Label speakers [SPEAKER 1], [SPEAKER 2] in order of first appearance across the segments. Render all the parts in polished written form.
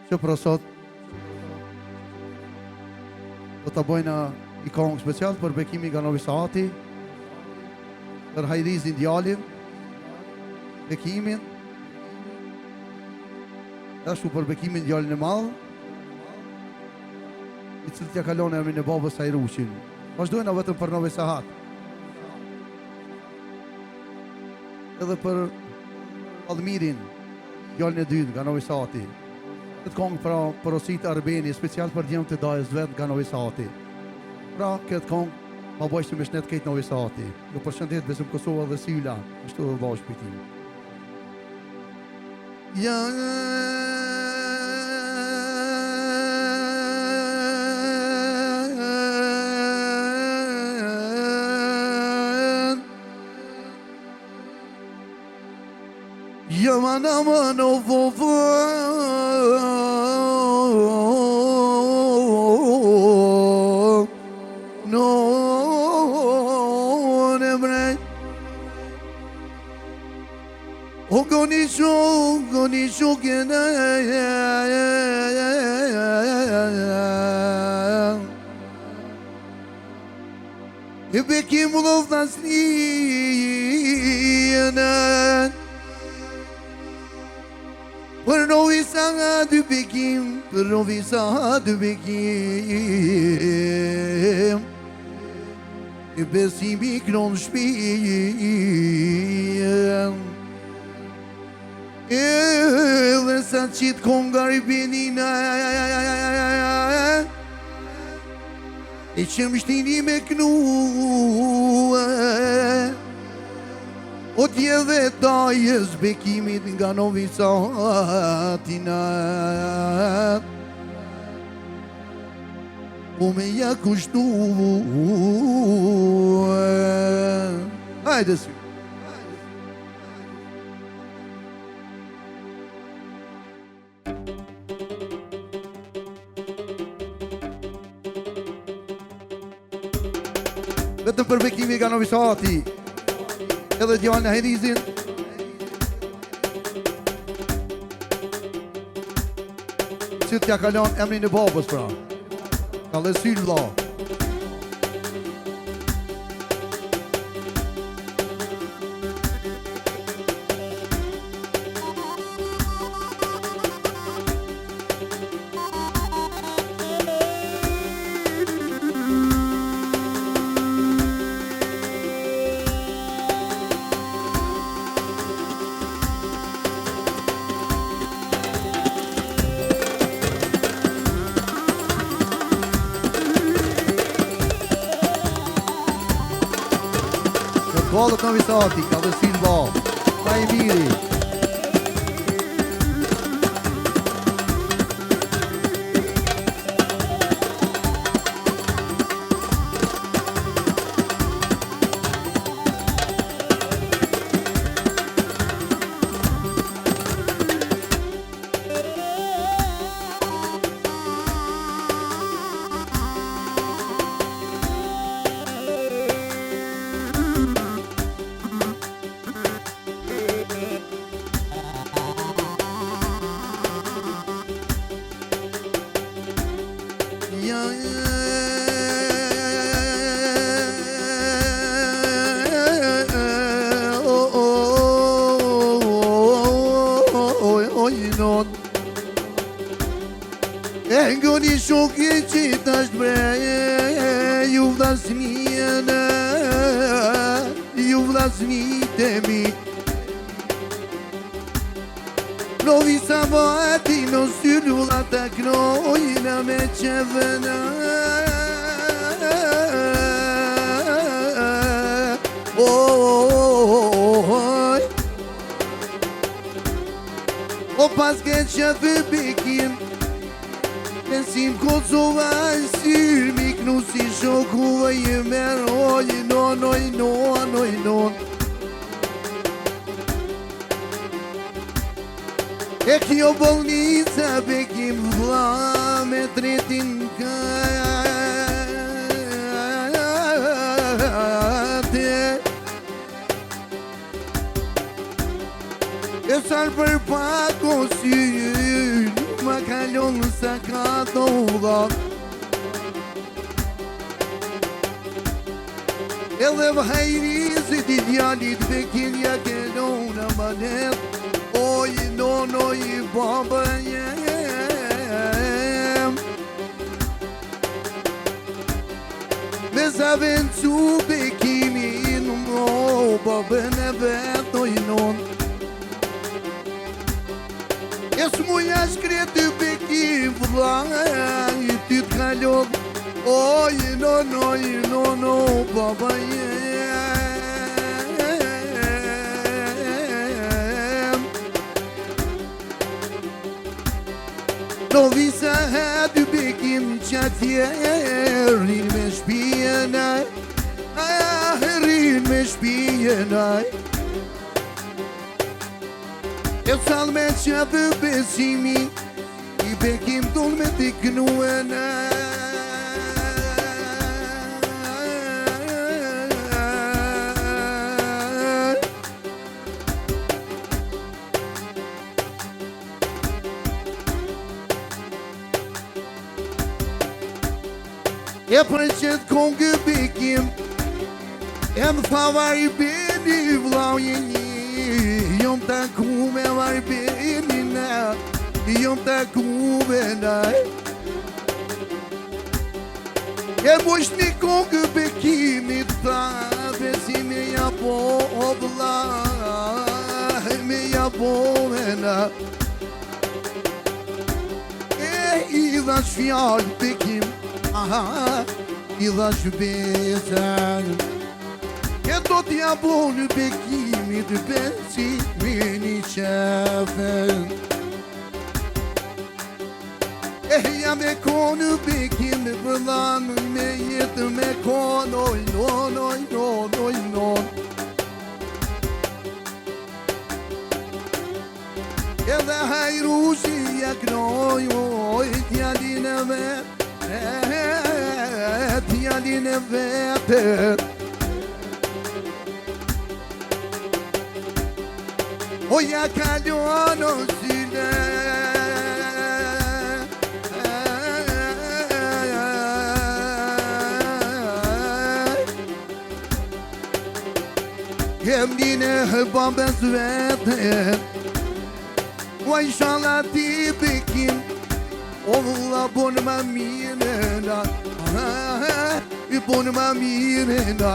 [SPEAKER 1] që për sot do të bëjnë i kongë special për bekimin nga Novi Saati, për Hajrizin djalin, bekimin, ashtu për bekimin djalin e madh, i cilë t'ja kalon e emrin e babës Hajruqin. Vazhdojnë vetëm për Novi Saat. Edhe për Almirin, djalin e dytë nga Novi Saati. Këtë kongë pra porosit Arbeni, special për djemë të dajës vetë nga Novi Saati. Pra këtë kongë ma bajshtë me shnet kejtë Novi Saati. Jo përshëndet besëm Kosova dhe Syla, ashtu dhe bashkë për tim. Yaman aman of of no nebre o gonisho gene e bekim ulov nasliene për Novi Saat dy bekim, për Novi Saat dy bekim, e besimi kënon shpien, edhe sa qitë kongar i benina, e që më shtini me kënue, o djeve dajës bekimit nga Novi Saatina, o me ja kushtu. Hajde si. Vetëm për bekimit nga Novi Saati, edhe djalin e Hajrizin, që t'ja kalon emrin e babës pra, ka dhe Syl vlla. Kallët Novi Saati, ka dhe Syl vlla, ka i miri. E ngoni shokje që t'ashtë bre, ju vlasmijene, ju vlasmitemi. Novi Saati në sylla të knojnë me qevëna, o paske qevë bekim, Besim Kosova e Syl, mi knusi shoku e jemer, oj non, oj non, oj non. E kjo bolnica bekim vlla me tretin kate. E sar për pak o Syl, ma kalon se ka dhoga edhe vëhajri si ti djallit bekin ja kelon amanet oj non oj baba jem me zavencu bekimin o babën e vet oj non es muja shkretë bekim vëllaj ty t'kalon oj non baba jem no visa dy bekim qatjerin me shpijenaj rin me shpijenaj e fsal me qëpë besimi i bekim ton me t'i knuenaj e për qëtë kongë bekim e më tha vaj beni vlau jom të ku me vaj beni na jom të ku me naj e mosh një kongë bekimit tha besime ja po vla me ja po me na e i dhash fjallë bekim aha, i dhash besan e do t'ja bo në bekimit besimin i qefen e ja me konë bekim vëllan me jetë me konë oj non edhe hajru si ja knoj oj t'jallin e vet t'jallin e vetët o ja kalon o syne kem dine babes vetët o inshallah ti bekim o vëlla bon ma mire na i bon ma mire na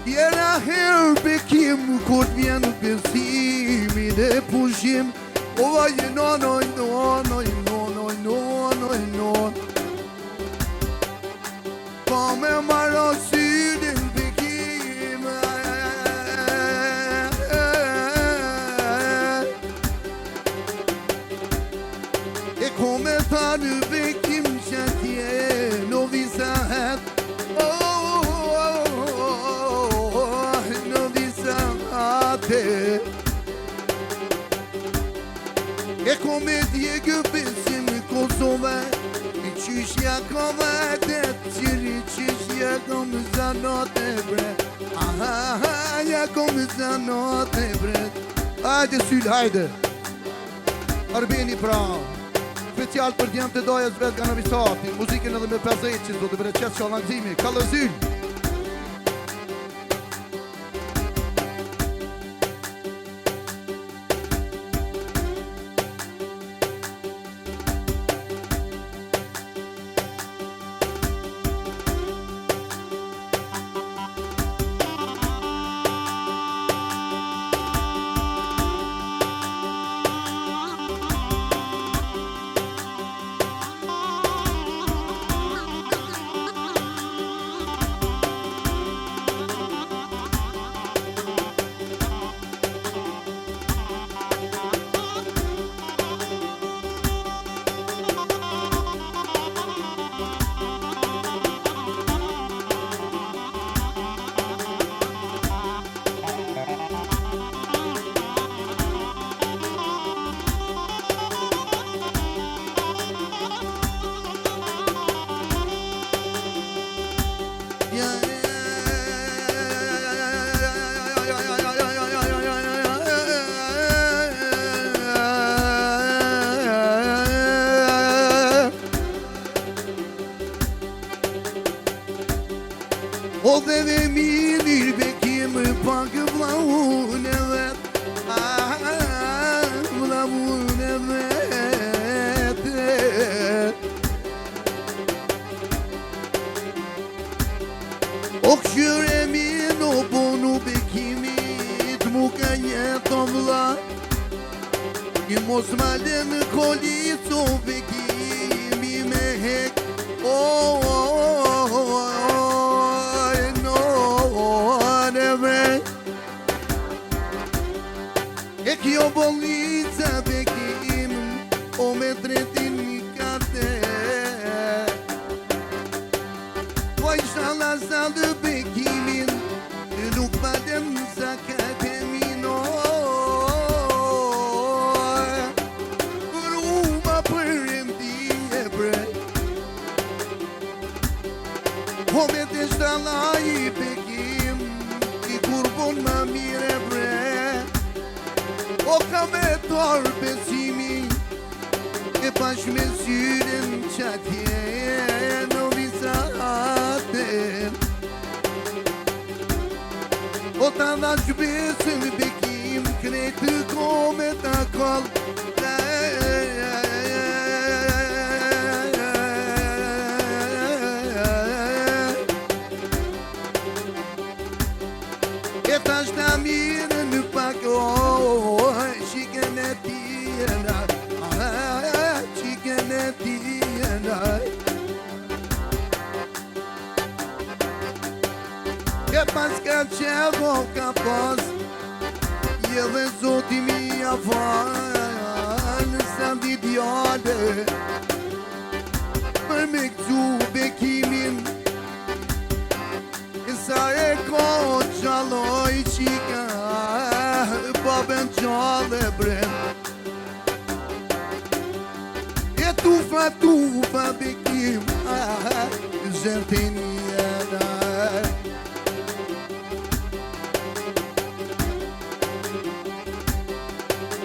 [SPEAKER 1] jena her bekim kur vjen besimi dhe pushim o vaj non pa me marra syrin bekim e kome tha në bekim që tje no visahet no visahate e kome djegë besim Kosove i qyshja kove det qiri qyshja kom zanote bre aha ja kom zanote bre hajde syl hajde Arbeni pra special për djemë të dojës vetë nga në visati muzikën edhe me 50 që do të bere qëtë shalangzimi Kalëzyl jeto vla I mos male në kolico Bekimi me hek E kjo bolnica bekim O me dretin një kate Po inshallah sa dë bekimin Nuk badem sa kate minoj Ruma për emti e bre O me të shtalaj i bekim I kurbon ma mire bre O ka me torë besimi E pash me syrin qatje Në visaten O ta dha shbesën bekim Kretë kome ta kol E ta shta mire në pak Shikën e tjena Shikën e tjena E pas ka qevo ka pas Je dhe zoti mi a falë Sa di djale Për me këtu bekimin Sa e ko qalloj qika Babën qallë brem E tufa bekim Zërtin jena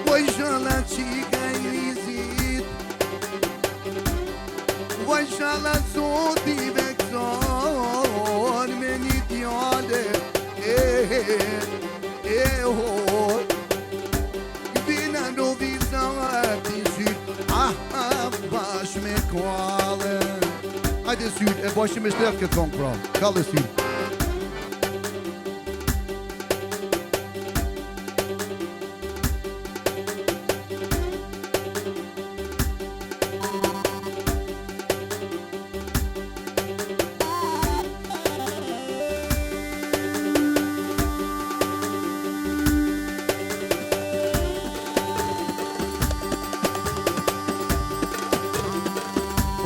[SPEAKER 1] Po inshallah qika I rizit Po inshallah zoti bekson Me një djale Bina do visat I syt bash me kuale Hajde syt e bashkë me shtret këtë kong pra Kalle syt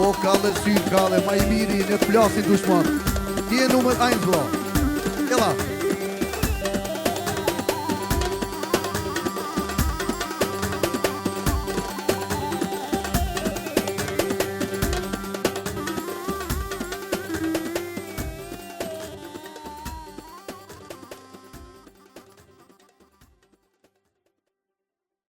[SPEAKER 1] Po Kalle syt Kalle ma I miri në plasin dushman Ti e numër 1 vla Ela